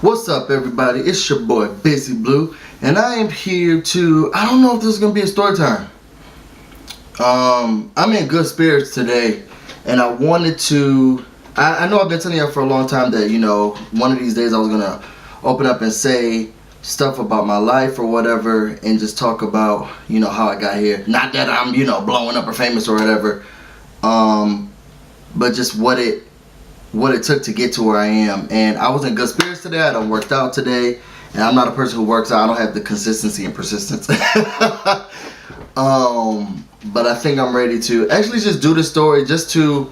What's up, everybody? It's your boy Busy Blue, and I am here to, I don't know if this is gonna be a story time. I'm in good spirits today, and I wanted to, I know I've been telling you for a long time that, one of these days I was gonna open up and say stuff about my life or whatever, and just talk about, how I got here. Not that I'm, blowing up or famous or whatever, but just what it took to get to where I am. And I was in good spirits today. I done worked out today, and I'm not a person who works out. I don't have the consistency and persistence. But I think I'm ready to actually just do the story, just to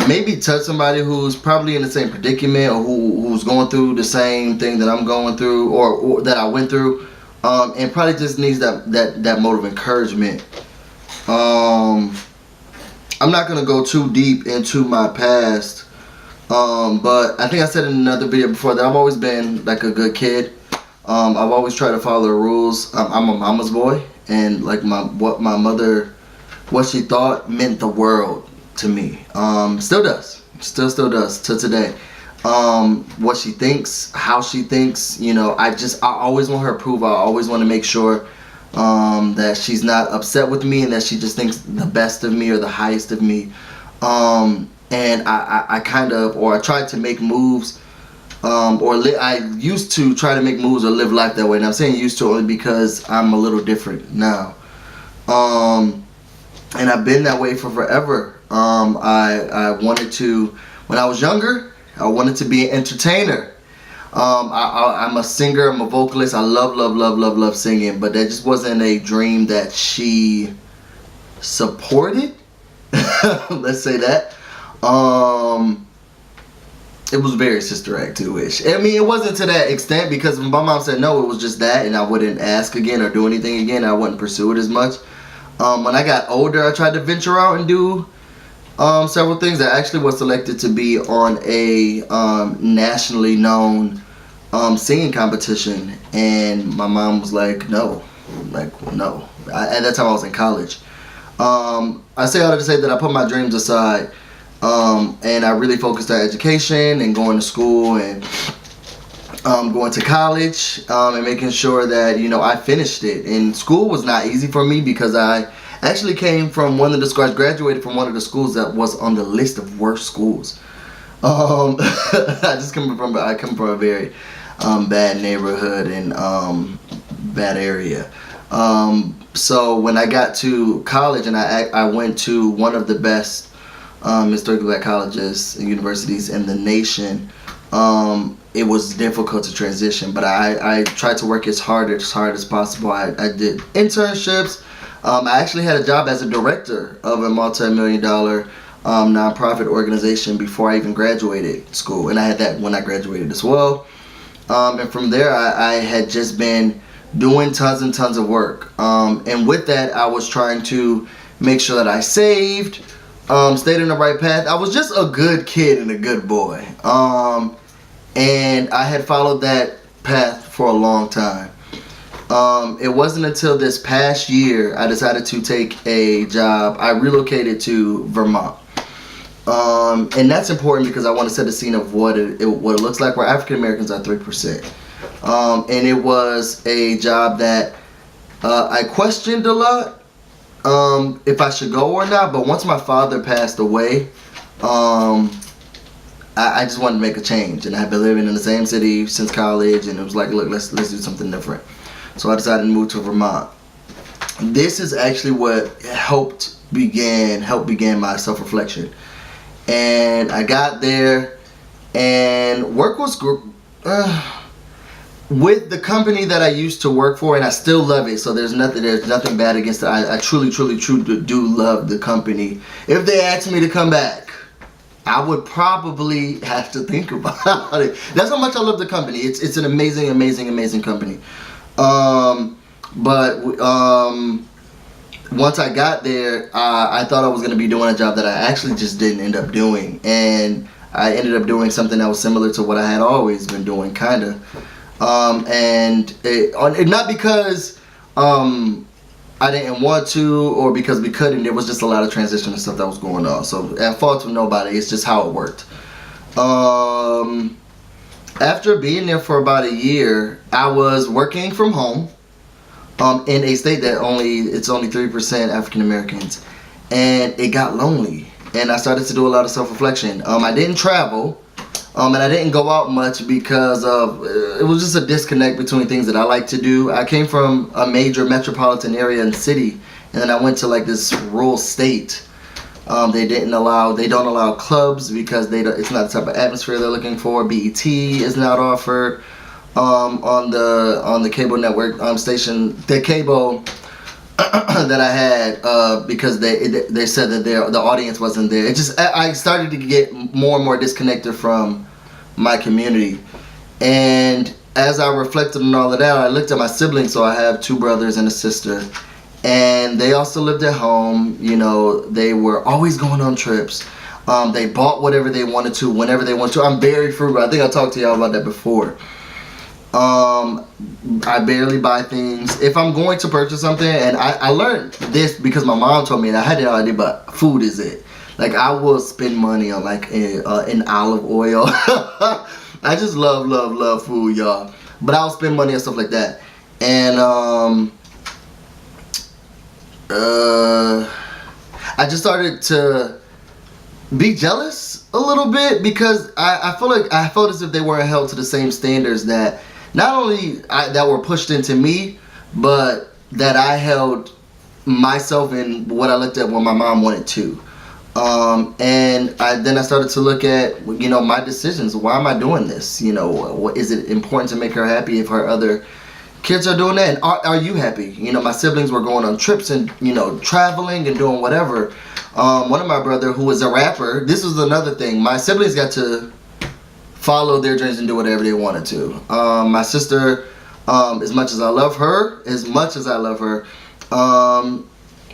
maybe touch somebody who's probably in the same predicament, or who's going through the same thing that I'm going through, or that I went through, and probably just needs that mode of encouragement. I'm not gonna go too deep into my past, but I think I said in another video before that I've always been like a good kid. I've always tried to follow the rules. I'm a mama's boy, and like what my mother, what she thought meant the world to me. Still does to today. What she thinks, how she thinks, I always want her approval. I always want to make sure that she's not upset with me, and that she just thinks the best of me or the highest of me. And I tried to make moves, I used to try to make moves or live life that way. And I'm saying used to only because I'm a little different now. And I've been that way for forever. I wanted to, when I was younger, I wanted to be an entertainer. I'm a singer, I'm a vocalist. I love singing, but that just wasn't a dream that she supported. Let's say that. It was very Sister Act 2-ish. I mean, it wasn't to that extent, because when my mom said no, it was just that, and I wouldn't ask again or do anything again. I wouldn't pursue it as much. When I got older, I tried to venture out and do several things. I actually was selected to be on a nationally known singing competition, and my mom was like, no. No. At that time I was in college. I say all that to say that I put my dreams aside, and I really focused on education and going to school and going to college, and making sure that I finished it. And school was not easy for me, because I actually graduated from one of the schools that was on the list of worst schools. I come from a very bad neighborhood and bad area. So when I got to college, and I went to one of the best historically black colleges and universities in the nation, it was difficult to transition, but I tried to work as hard as possible. I did internships. I actually had a job as a director of a multi-million-dollar nonprofit organization before I even graduated school, and I had that when I graduated as well. And from there, I had just been doing tons and tons of work, and with that, I was trying to make sure that I saved, stayed in the right path. I was just a good kid and a good boy, and I had followed that path for a long time. It wasn't until this past year I decided to take a job. I relocated to Vermont. And that's important because I want to set the scene of what it looks like, where African Americans are 3%. And it was a job that I questioned a lot, if I should go or not. But once my father passed away, I just wanted to make a change, and I had been living in the same city since college, and it was like, look, let's do something different. So I decided to move to Vermont. This is actually what helped begin my self-reflection. And I got there, and work was with the company that I used to work for, and I still love it. So there's nothing bad against it. I truly do love the company. If they asked me to come back, I would probably have to think about it. That's how much I love the company. It's an amazing company. Once I got there, I thought I was going to be doing a job that I actually just didn't end up doing, and I ended up doing something that was similar to what I had always been doing, kind of. And not because I didn't want to, or because we couldn't. There was just a lot of transition and stuff that was going on. So at fault of nobody. It's just how it worked. After being there for about a year, I was working from home in a state that it's only 3% African Americans, and it got lonely. And I started to do a lot of self-reflection. I didn't travel, and I didn't go out much because of it was just a disconnect between things that I like to do. I came from a major metropolitan area and city, and then I went to like this rural state. They don't allow clubs because it's not the type of atmosphere they're looking for. BET is not offered on the cable network station. The cable that I had because they said that the audience wasn't there. I started to get more and more disconnected from my community, and as I reflected on all of that, I looked at my siblings. So I have 2 brothers and a sister, and they also lived at home. You know, they were always going on trips. They bought whatever they wanted to whenever they wanted to. I'm very frugal. I think I talked to y'all about that before. I barely buy things. If I'm going to purchase something, and I learned this because my mom told me, and I had no idea, but food is it. Like, I will spend money on like an olive oil. I just love food, y'all. But I'll spend money on stuff like that. And I just started to be jealous a little bit because I felt as if they weren't held to the same standards that not only that were pushed into me, but that I held myself in what I looked at what my mom wanted to. And then I started to look at, you know, my decisions. Why am I doing this? You know, is it important to make her happy if her other kids are doing that? And are you happy? You know, my siblings were going on trips and, you know, traveling and doing whatever. One of my brother who was a rapper, this was another thing. My siblings got to follow their dreams and do whatever they wanted to. My sister, as much as I love her,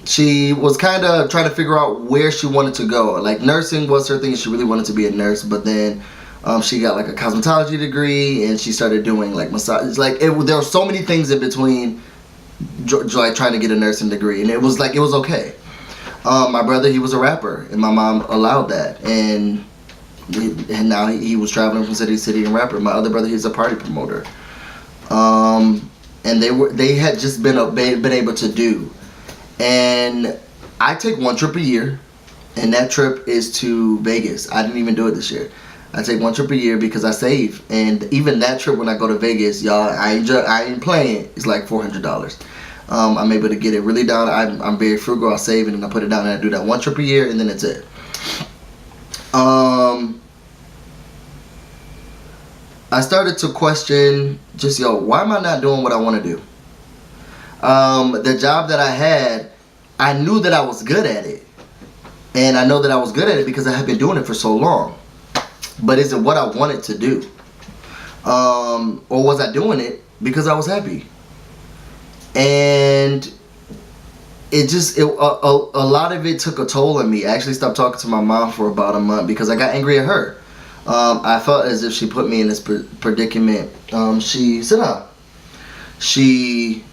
she was kind of trying to figure out where she wanted to go. Like, nursing was her thing. She really wanted to be a nurse, but then she got like a cosmetology degree, and she started doing like massage. Like, there were so many things in between, like trying to get a nursing degree, and it was okay. My brother, he was a rapper, and my mom allowed that, and now he was traveling from city to city and rapper. My other brother, he's a party promoter, and they had just been able to do. And I take 1 trip a year, and that trip is to Vegas. I didn't even do it this year. I take 1 trip a year because I save, and even that trip when I go to Vegas, y'all, I ain't playing. It's like $400. I'm able to get it really down. I'm very frugal. I save it and I put it down, and I do that 1 trip a year, and then that's it. I started to question just, why am I not doing what I want to do? The job that I had, I knew that I was good at it. And I know that I was good at it because I had been doing it for so long. But is it what I wanted to do? Or was I doing it because I was happy? And a lot of it took a toll on me. I actually stopped talking to my mom for about a month because I got angry at her. I felt as if she put me in this predicament. She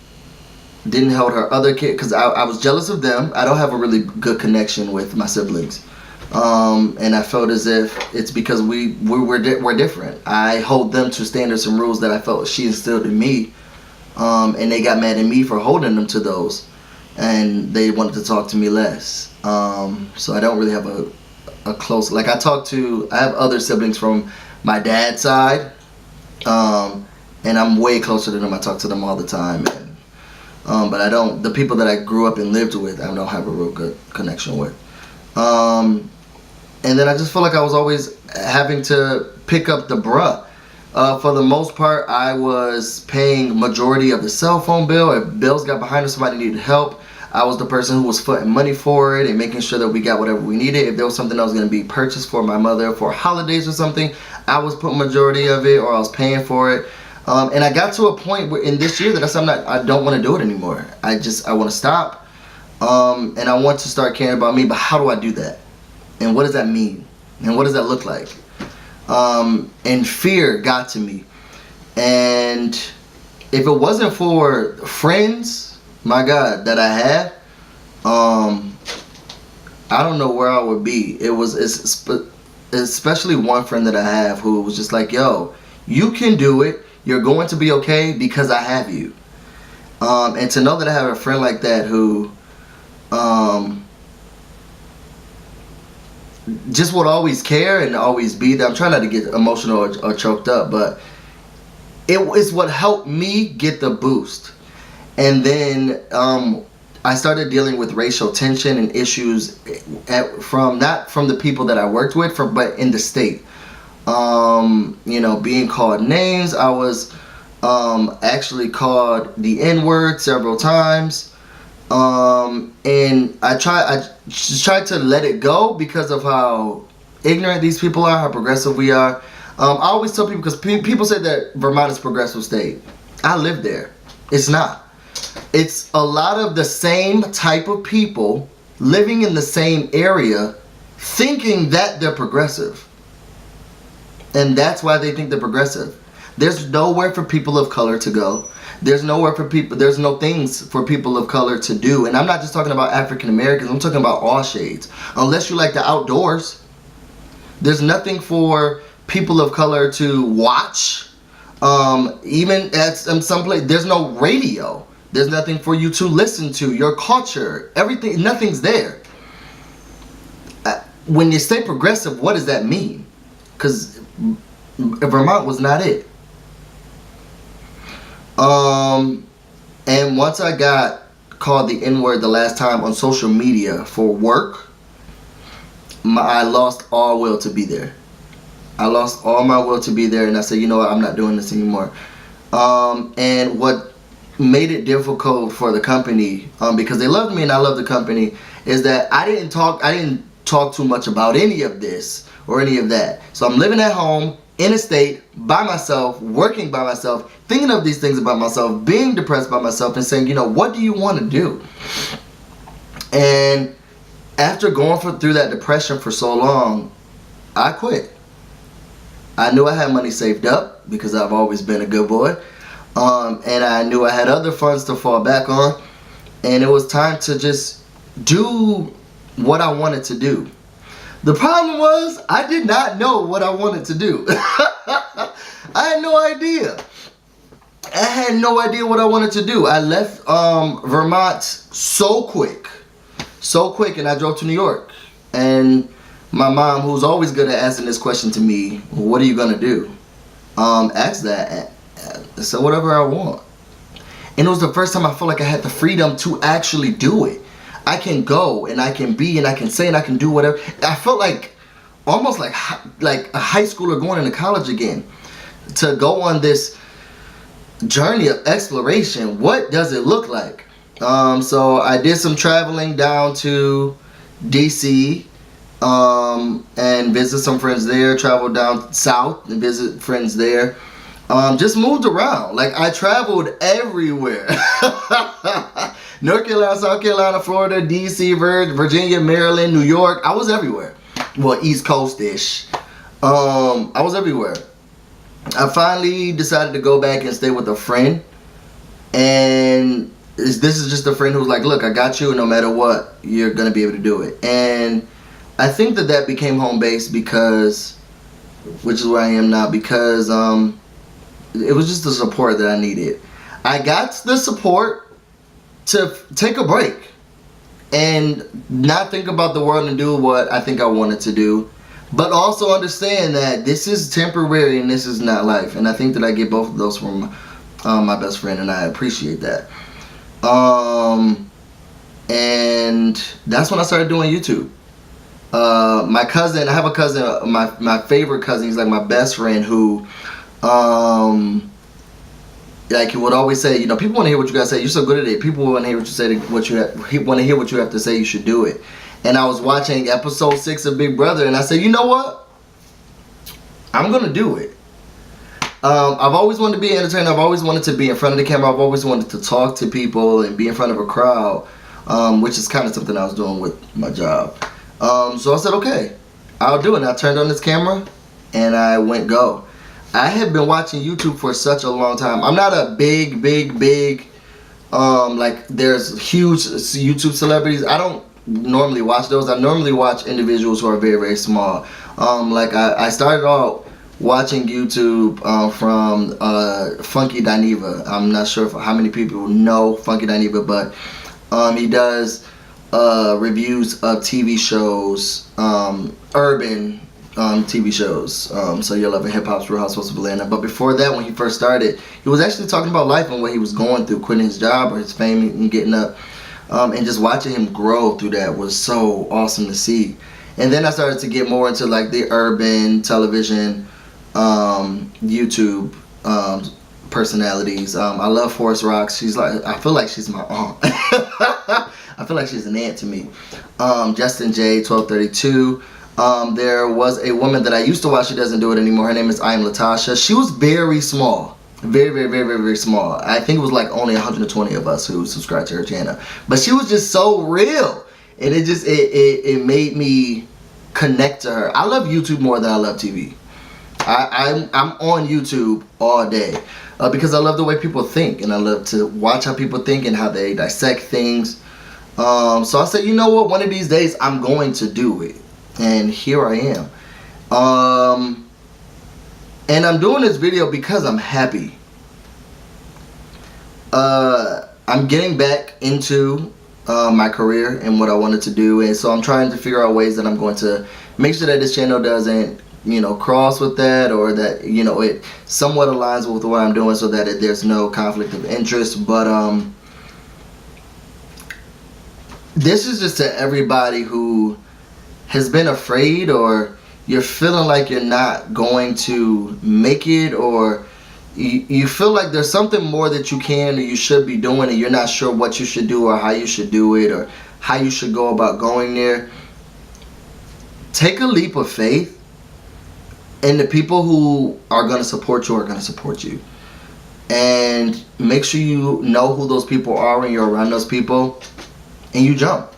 didn't hold her other kid because I was jealous of them. I don't have a really good connection with my siblings, and I felt as if it's because we're different. I hold them to standards and rules that I felt she instilled in me, and they got mad at me for holding them to those, and they wanted to talk to me less. So I don't really have a close, like I have other siblings from my dad's side, and I'm way closer to them. I talk to them all the time. But the people that I grew up and lived with, I don't have a real good connection with. And then I just feel like I was always having to pick up the bruh. For the most part, I was paying majority of the cell phone bill. If bills got behind us, somebody needed help, I was the person who was footing money for it and making sure that we got whatever we needed. If there was something that was going to be purchased for my mother for holidays or something, I was putting majority of it, or I was paying for it. And I got to a point where in this year that I don't want to do it anymore. I want to stop, and I want to start caring about me. But how do I do that? And what does that mean? And what does that look like? And fear got to me. And if it wasn't for friends, my God, that I had, I don't know where I would be. It's especially one friend that I have who was just like, yo, You can do it. You're going to be okay because I have you. And to know that I have a friend like that who just would always care and always be there. I'm trying not to get emotional or choked up, but it is what helped me get the boost. And then I started dealing with racial tension and issues from not from the people that I worked with, but in the state. Being called names. I was actually called the N-word several times. And I just tried to let it go because of how ignorant these people are, how progressive we are. I always tell people, because people say that Vermont is a progressive state. I live there. It's not. It's a lot of the same type of people living in the same area thinking that they're progressive. And that's why they think they're progressive. There's nowhere for people of color to go. There's no things for people of color to do. And I'm not just talking about African Americans, I'm talking about all shades. Unless you like the outdoors. There's nothing for people of color to watch. Even at some place, there's no radio. There's nothing for you to listen to. Your culture, everything, nothing's there. When you say progressive, what does that mean? Because Vermont was not it. And once I got called the N-word the last time on social media for work, I lost all will to be there. I lost all my will to be there, and I said, you know what, I'm not doing this anymore. And what made it difficult for the company, because they loved me and I love the company, is that I didn't talk too much about any of this or any of that. So I'm living at home in a state by myself, working by myself, thinking of these things about myself, being depressed by myself, and saying, what do you want to do? And after going through that depression for so long, I quit. I knew I had money saved up because I've always been a good boy. And I knew I had other funds to fall back on. And it was time to just do what I wanted to do. The problem was, I did not know what I wanted to do. I had no idea. I had no idea what I wanted to do. I left Vermont so quick, and I drove to New York. And my mom, who's always good at asking this question to me, what are you gonna do? Asked that. I said, whatever I want. And it was the first time I felt like I had the freedom to actually do it. I can go and I can be and I can say and I can do whatever. I felt like almost like a high schooler going into college again, to go on this journey of exploration. What does it look like? So I did some traveling down to DC and visit some friends there. Traveled down south and visit friends there. Just moved around. Like, I traveled everywhere. North Carolina, South Carolina, Florida, DC, Virginia, Maryland, New York. I was everywhere. Well, East Coast-ish. I was everywhere. I finally decided to go back and stay with a friend. And this is just a friend who's like, look, I got you, and no matter what, you're going to be able to do it. And I think that became home base because, which is where I am now, because it was just the support that I needed. I got the support to take a break and not think about the world and do what I think I wanted to do, but also understand that this is temporary and this is not life. And I think that I get both of those from my best friend, and I appreciate that. And that's when I started doing YouTube. My cousin, I have a cousin, my favorite cousin, he's like my best friend, who like he would always say, people want to hear what you gotta say. You're so good at it. People want to hear what you say. Want to hear what you have to say. You should do it. And I was watching episode 6 of Big Brother, and I said, you know what? I'm gonna do it. I've always wanted to be an entertainer. I've always wanted to be in front of the camera. I've always wanted to talk to people and be in front of a crowd, which is kind of something I was doing with my job. So I said, okay, I'll do it. And I turned on this camera, and I went go. I have been watching YouTube for such a long time. I'm not a big, like, there's huge YouTube celebrities. I don't normally watch those. I normally watch individuals who are very, very small. Like, I started out watching YouTube from Funky Dineva. I'm not sure how many people know Funky Dineva, but he does reviews of TV shows, urban TV shows. So You're Loving Hip Hop's Real Housewives of Atlanta. But before that, when he first started, he was actually talking about life and what he was going through, quitting his job or his fame and getting up. And just watching him grow through that was so awesome to see. And then I started to get more into like the urban television, YouTube personalities. I love Forest Rocks. I feel like she's my aunt. I feel like she's an aunt to me. Justin J, 1232. There was a woman that I used to watch. She doesn't do it anymore. Her name is I Am Latasha. She was very small. Very small. I think it was like only 120 of us who subscribed to her channel. But she was just so real. And it made me connect to her. I love YouTube more than I love TV. I'm on YouTube all day because I love the way people think, and I love to watch how people think and how they dissect things. So I said, you know what? One of these days I'm going to do it, and here I am. And I'm doing this video because I'm happy. I'm getting back into my career and what I wanted to do, and so I'm trying to figure out ways that I'm going to make sure that this channel doesn't, cross with that, or that, it somewhat aligns with what I'm doing, so that there's no conflict of interest. But this is just to everybody who has been afraid, or you're feeling like you're not going to make it, or you feel like there's something more that you can or you should be doing, and you're not sure what you should do or how you should do it or how you should go about going there. Take a leap of faith, and the people who are going to support you are going to support you. And make sure you know who those people are when you're around those people, and you jump.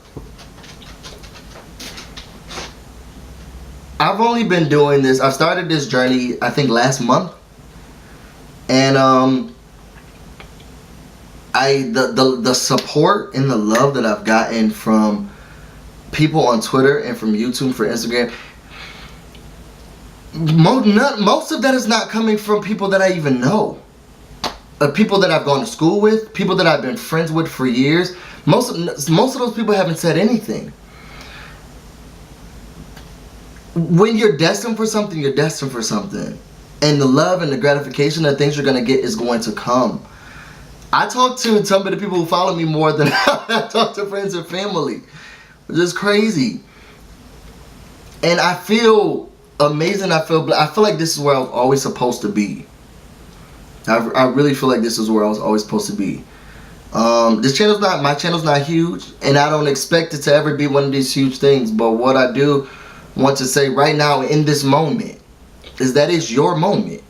I've only been doing this, I've started this journey I think last month, and the support and the love that I've gotten from people on Twitter and from YouTube, for Instagram, most of that is not coming from people that I even know. People that I've gone to school with, people that I've been friends with for years. Most of those people haven't said anything. When you're destined for something, you're destined for something. And the love and the gratification that things you're going to get is going to come. I talk to some of the people who follow me more than I talk to friends and family. Which is crazy. And I feel amazing. I feel like this is where I was always supposed to be. I really feel like this is where I was always supposed to be. My channel's not huge, and I don't expect it to ever be one of these huge things. But what I do want to say right now in this moment is that it's your moment,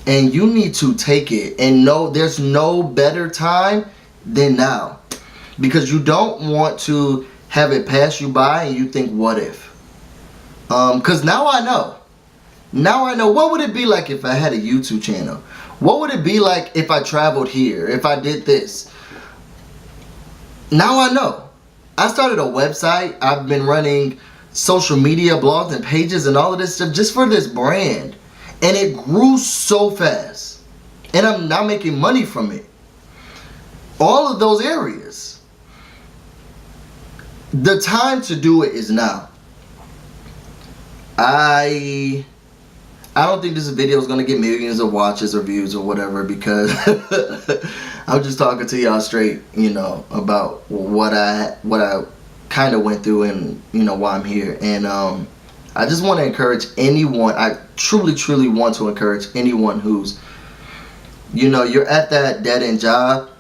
and you need to take it, and know there's no better time than now, because you don't want to have it pass you by and you think, what if? Because now I know what would it be like if I had a YouTube channel. What would it be like if I traveled here, if I did this? Now I know. I started a website. I've been running social media blogs and pages and all of this stuff just for this brand, and it grew so fast, and I'm now making money from it. All of those areas. The time to do it is now. I don't think this video is going to get millions of watches or views or whatever, because I'm just talking to y'all straight, about what I kind of went through, and why I'm here. And I just want to encourage anyone. I truly want to encourage anyone who's, you're at that dead-end job,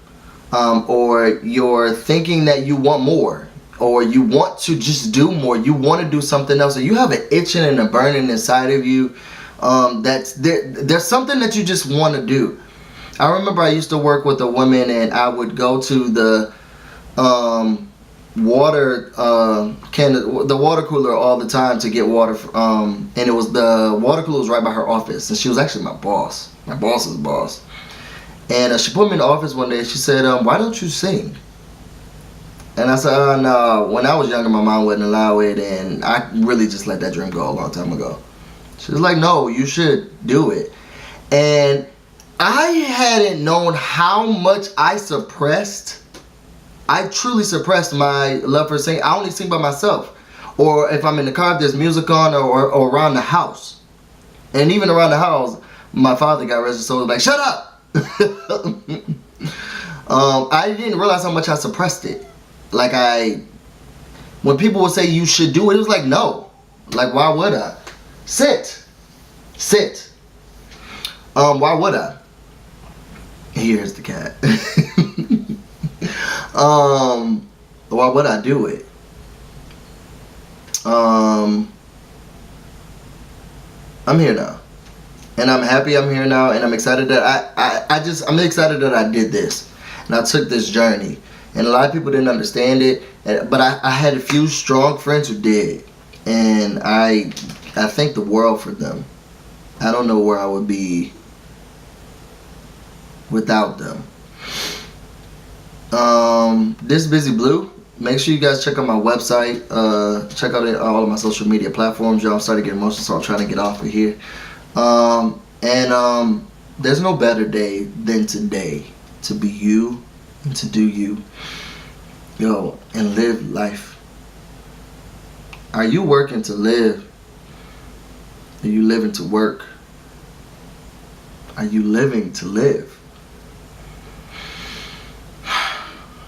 or you're thinking that you want more, or you want to just do more, you want to do something else, or you have an itching and a burning inside of you. There's something that you just want to do. I remember I used to work with a woman, and I would go to the water the water cooler all the time to get water, and it was the water cooler was right by her office, and she was actually my boss's boss. And she put me in the office one day. She said, why don't you sing? And I said, no, when I was younger my mom wouldn't allow it, and I really just let that dream go a long time ago. She was like, no, you should do it. And I hadn't known how much I truly suppressed my love for singing. I only sing by myself. Or if I'm in the car, if there's music on, or around the house. And even around the house, my father got registered, so he was like, shut up! I didn't realize how much I suppressed it. Like, when people would say you should do it, it was like, no. Like, why would I? Sit. Why would I? Here's the cat. Why would I do it? I'm here now. And I'm happy I'm here now, and I'm excited that I'm excited that I did this. And I took this journey. And a lot of people didn't understand it, but I had a few strong friends who did. And I thank the world for them. I don't know where I would be without them. This Busy Blue. Make sure you guys check out my website. Check out all of my social media platforms. Y'all, I'm starting to get emotional, so I'm trying to get off of here. There's no better day than today to be you and to do you. Yo, and live life. Are you working to live? Are you living to work? Are you living to live?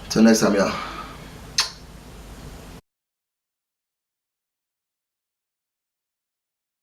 Till next time, y'all.